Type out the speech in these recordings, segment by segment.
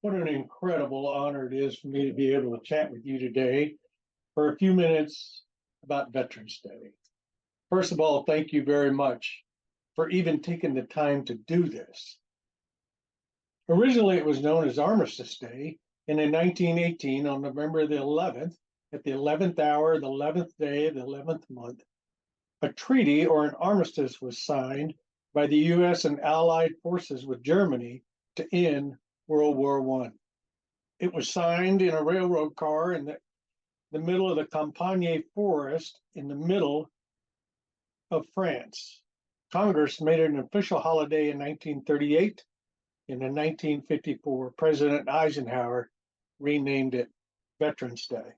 What an incredible honor it is for me to be able to chat with you today for a few minutes about Veterans Day. First of all, thank you very much for even taking the time to do this. Originally, it was known as Armistice Day, and in 1918, on November the 11th, at the 11th hour, the 11th day of the 11th month, a treaty or an armistice was signed by the U.S. and Allied forces with Germany to end World War I. It was signed in a railroad car in the middle of the Campagne forest in the middle of France. Congress made it an official holiday in 1938. And in 1954, President Eisenhower renamed it Veterans Day.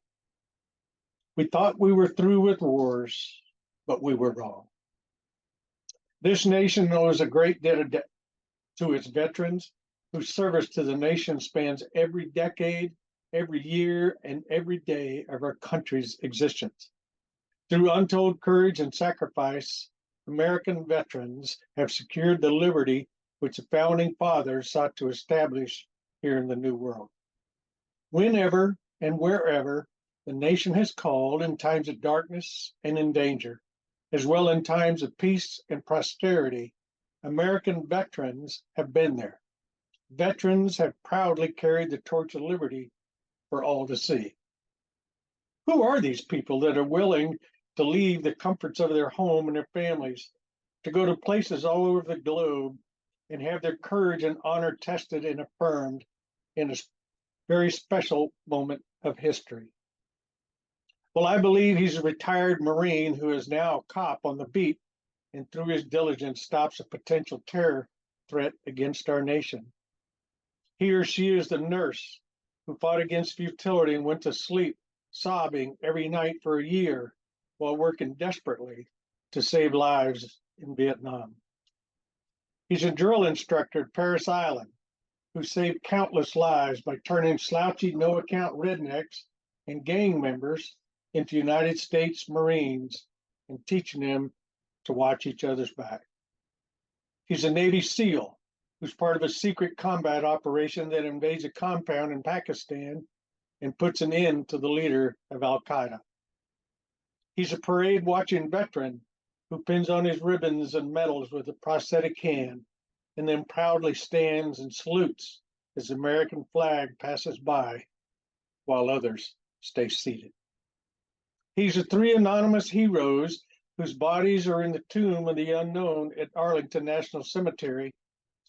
We thought we were through with wars, but we were wrong. This nation owes a great debt to its veterans, whose service to the nation spans every decade, every year, and every day of our country's existence. Through untold courage and sacrifice, American veterans have secured the liberty which the founding fathers sought to establish here in the New World. Whenever and wherever the nation has called in times of darkness and in danger, as well in times of peace and prosperity, American veterans have been there. Veterans have proudly carried the torch of liberty for all to see. Who are these people that are willing to leave the comforts of their home and their families to go to places all over the globe and have their courage and honor tested and affirmed in a very special moment of history? Well, I believe he's a retired Marine who is now a cop on the beat and through his diligence stops a potential terror threat against our nation. He or she is the nurse who fought against futility and went to sleep sobbing every night for a year while working desperately to save lives in Vietnam. He's a drill instructor at Parris Island who saved countless lives by turning slouchy, no-account rednecks and gang members into United States Marines and teaching them to watch each other's back. He's a Navy SEAL who's part of a secret combat operation that invades a compound in Pakistan and puts an end to the leader of Al-Qaeda. He's a parade-watching veteran who pins on his ribbons and medals with a prosthetic hand and then proudly stands and salutes as the American flag passes by while others stay seated. He's the three anonymous heroes whose bodies are in the tomb of the unknown at Arlington National Cemetery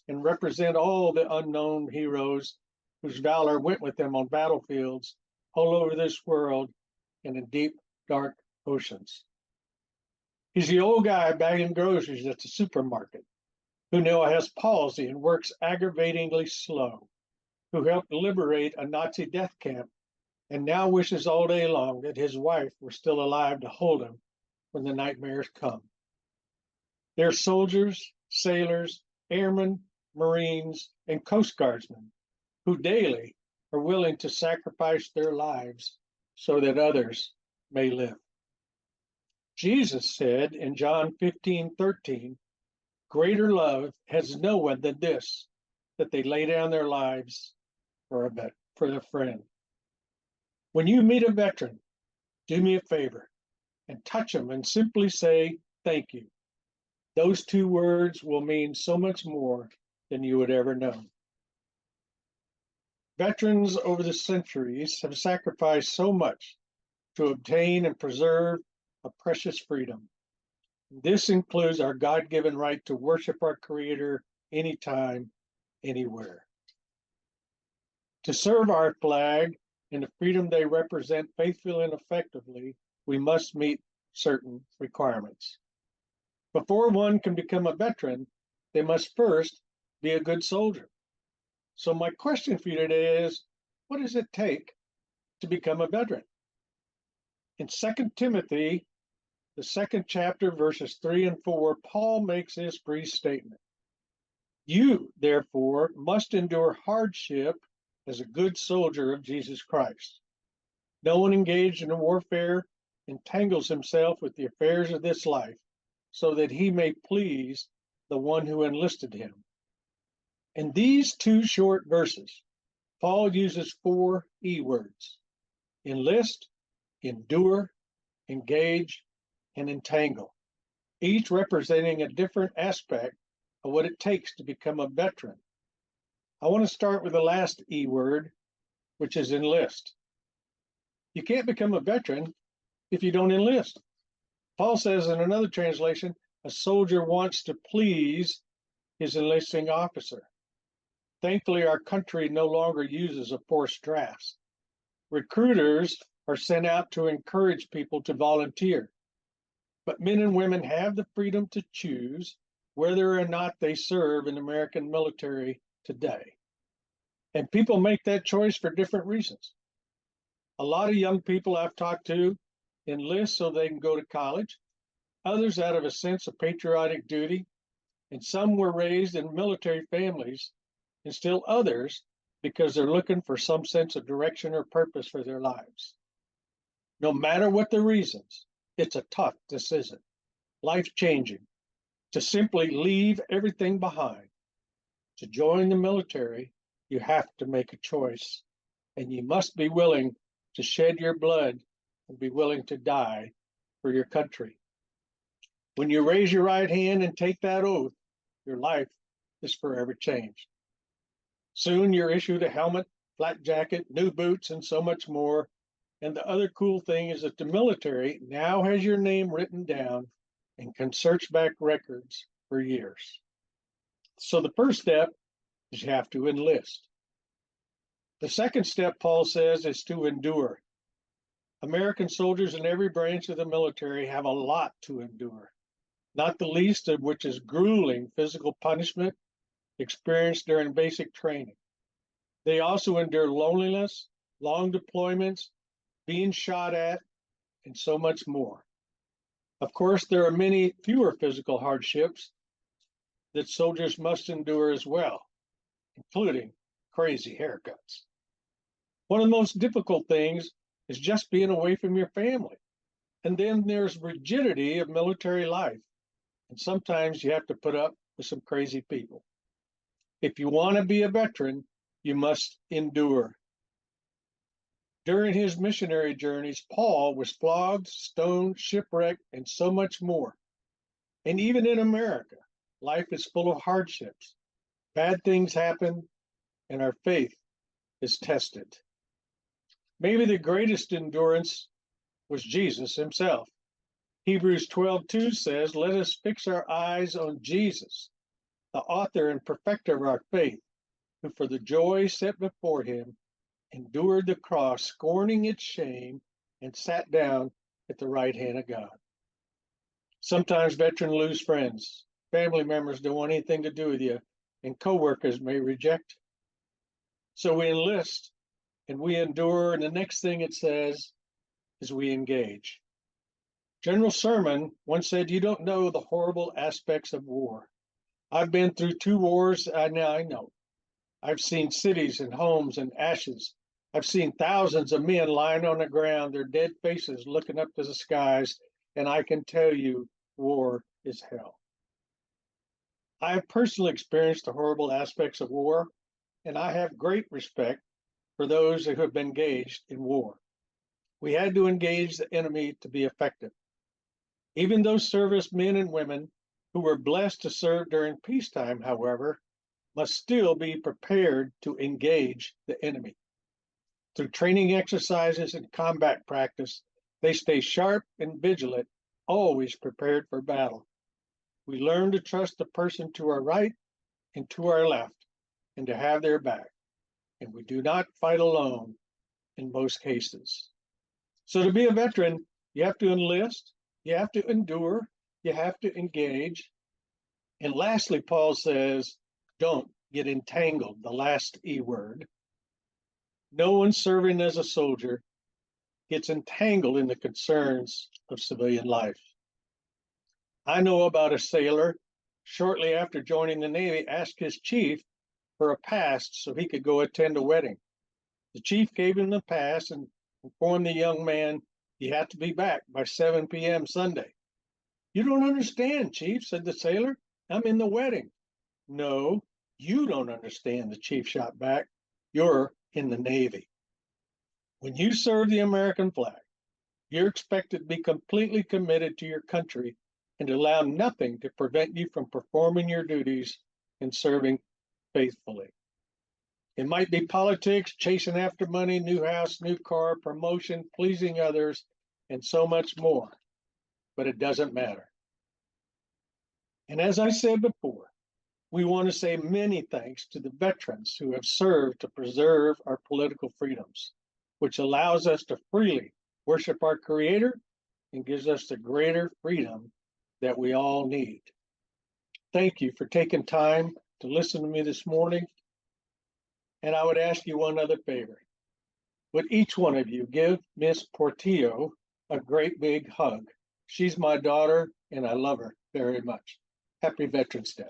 and represent all the unknown heroes whose valor went with them on battlefields all over this world and in deep, dark oceans. He's the old guy bagging groceries at the supermarket who now has palsy and works aggravatingly slow, who helped liberate a Nazi death camp and now wishes all day long that his wife were still alive to hold him when the nightmares come. They're soldiers, sailors, airmen, Marines, and Coast Guardsmen who daily are willing to sacrifice their lives so that others may live. Jesus said in John 15:13, greater love has no one than this, that they lay down their lives for their friend. When you meet a veteran, do me a favor and touch them and simply say thank you. Those two words will mean so much more than you would ever know. Veterans over the centuries have sacrificed so much to obtain and preserve a precious freedom. This includes our God-given right to worship our Creator anytime, anywhere. To serve our flag and the freedom they represent faithfully and effectively, we must meet certain requirements. Before one can become a veteran, they must first be a good soldier. So my question for you today is, what does it take to become a veteran? In 2 Timothy, the second chapter, verses 3 and 4, Paul makes this brief statement. You, therefore, must endure hardship as a good soldier of Jesus Christ. No one engaged in warfare entangles himself with the affairs of this life, so that he may please the one who enlisted him. In these two short verses, Paul uses 4 E words: enlist, endure, engage, and entangle, each representing a different aspect of what it takes to become a veteran. I want to start with the last E word, which is enlist. You can't become a veteran if you don't enlist. Paul says in another translation, a soldier wants to please his enlisting officer. Thankfully, our country no longer uses a forced draft. Recruiters are sent out to encourage people to volunteer. But men and women have the freedom to choose whether or not they serve in the American military today. And people make that choice for different reasons. A lot of young people I've talked to enlist so they can go to college, others out of a sense of patriotic duty, and some were raised in military families, and still others because they're looking for some sense of direction or purpose for their lives. No matter what the reasons, it's a tough decision, life-changing, to simply leave everything behind. To join the military, you have to make a choice, and you must be willing to shed your blood and be willing to die for your country. When you raise your right hand and take that oath, your life is forever changed. Soon you're issued a helmet, flak jacket, new boots, and so much more. And the other cool thing is that the military now has your name written down and can search back records for years. So the first step is you have to enlist. The second step, Paul says, is to endure. American soldiers in every branch of the military have a lot to endure, not the least of which is grueling physical punishment experienced during basic training. They also endure loneliness, long deployments, being shot at, and so much more. Of course, there are many fewer physical hardships that soldiers must endure as well, including crazy haircuts. One of the most difficult things is just being away from your family. And then there's rigidity of military life. And sometimes you have to put up with some crazy people. If you want to be a veteran, you must endure. During his missionary journeys, Paul was flogged, stoned, shipwrecked, and so much more. And even in America, life is full of hardships. Bad things happen, and our faith is tested. Maybe the greatest endurance was Jesus himself. Hebrews 12:2 says, "Let us fix our eyes on Jesus, the author and perfecter of our faith, who for the joy set before him endured the cross, scorning its shame, and sat down at the right hand of God." Sometimes veterans lose friends. Family members don't want anything to do with you, and coworkers may reject. So we enlist and we endure, and the next thing it says is we engage. General Sherman once said, "You don't know the horrible aspects of war." I've been through 2 wars, now I know. I've seen cities and homes in ashes. I've seen thousands of men lying on the ground, their dead faces looking up to the skies, and I can tell you, war is hell. I have personally experienced the horrible aspects of war, and I have great respect for those who have been engaged in war. We had to engage the enemy to be effective. Even those service men and women who were blessed to serve during peacetime, however, must still be prepared to engage the enemy. Through training exercises and combat practice, they stay sharp and vigilant, always prepared for battle. We learn to trust the person to our right and to our left, and to have their back. And we do not fight alone in most cases. So to be a veteran, you have to enlist, you have to endure, you have to engage. And lastly, Paul says, don't get entangled, the last E word. No one serving as a soldier gets entangled in the concerns of civilian life. I know about a sailor, shortly after joining the Navy, asked his chief for a pass so he could go attend a wedding. The chief gave him the pass and informed the young man he had to be back by 7 p.m. Sunday. "You don't understand, Chief," said the sailor. "I'm in the wedding." "No, you don't understand," the chief shot back. "You're in the Navy. When you serve the American flag, you're expected to be completely committed to your country and to allow nothing to prevent you from performing your duties and serving faithfully. It might be politics, chasing after money, new house, new car, promotion, pleasing others, and so much more, but it doesn't matter. And as I said before, we want to say many thanks to the veterans who have served to preserve our political freedoms, which allows us to freely worship our Creator and gives us the greater freedom that we all need. Thank you for taking time to listen to me this morning. And I would ask you one other favor. Would each one of you give Miss Portillo a great big hug? She's my daughter, and I love her very much. Happy Veterans Day.